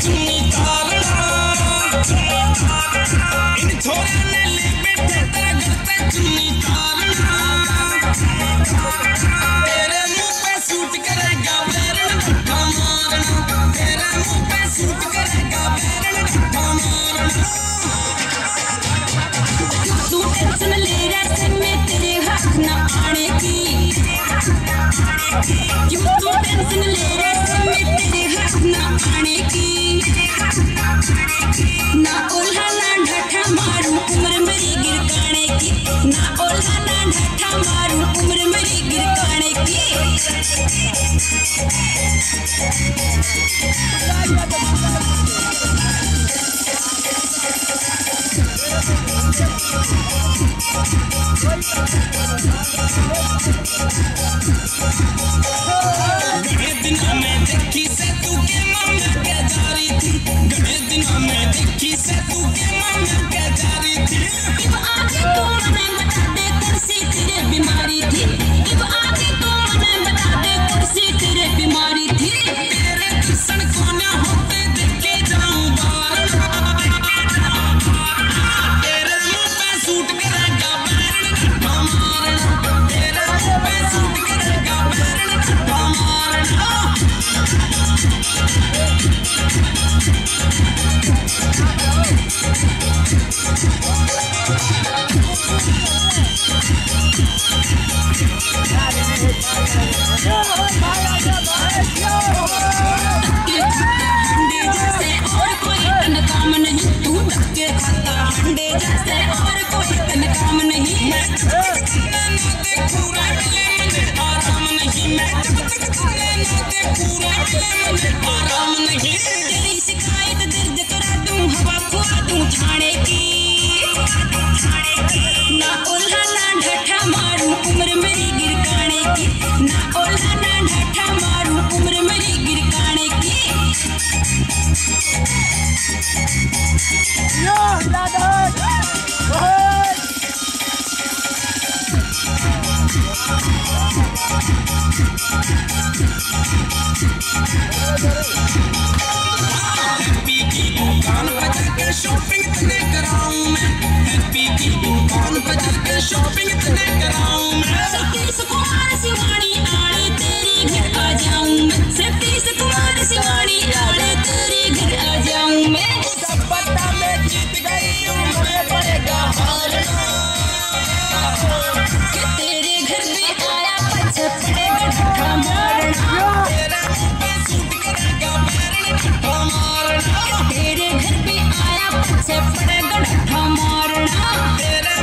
चुन्नी तारना, इन छोरे ने ले बैठे तेरे घर पे चुन्नी तारना, तेरे मुंह पे सूट करेगा बैरन ढक्का मारना, तेरे मुंह पे सूट करेगा बैरन ढक्का मारना। तू टेंशन ले रहा में तेरे हाथ न आने की, क्यों तू टेंशन ले रहा में तेरे हाथ न आने की, ना ओल्हा ना ढठा मारू उम्र मेरी गिरकाने की, ना ओल्हा ना ढठा मारू उम्र मेरी गिरकाने की। घने दिनों में देखी से तू के मम्मी के जारी थी, घने दिनों में देखी से तू के मम्मी के जारी थी। इब आगे तो मने बता दे कुर्सी तेरे बीमारी थी, इब आगे तो मने बता दे कुर्सी तेरे बीमारी थी। तेरे दर्शन कोने होते देखे जाऊं बार, तेरे मुंह पे सूट करेगा बैरन ढक्का मारना, तेरे मुंह पे सूट करेगा बैरन ढक्का मारना। हंडे जैसे और कोई तन काम नहीं, तू धक्के खाता हंडे जैसे और कोई तन काम नहीं। मैं जब तक तुमने ना देखूं रे मिले मुझे आराम नहीं, मैं जब तक तुमने ना देखूं रे मिले मुझे आराम नहीं। तेरी शिकायत दर्ज करा दूं हवा खुआ दूं थाने की, ना ओल्हा ना ढठा मारू उम्र मेरी गिरकाने की, ना ओल्हा ना ढठा मारू उम्र मेरी गिरकाने की। हैप्पी की दुकान बजा के शॉपिंग तने कराऊं मैं, हैप्पी की दुकान बजा के शॉपिंग तने कराऊं मैं। सतीश कुमार शिवानी आड़े तेरे घर आ जाऊं मैं, सतीश कुमार शिवानी आड़े तेरे घर आ जाऊं मैं। सब पता मैं जीत गई हूं, मैं पड़ेगा हारना, कि तेरे घर पे आया पछे पड़ेगा ढक्का मारना, तेरे मुंह पे सूट करेगा बैरन ढक्का मारना, तेरे घर पे आया पछे पड़ेगा ढक्का मारना। तेरे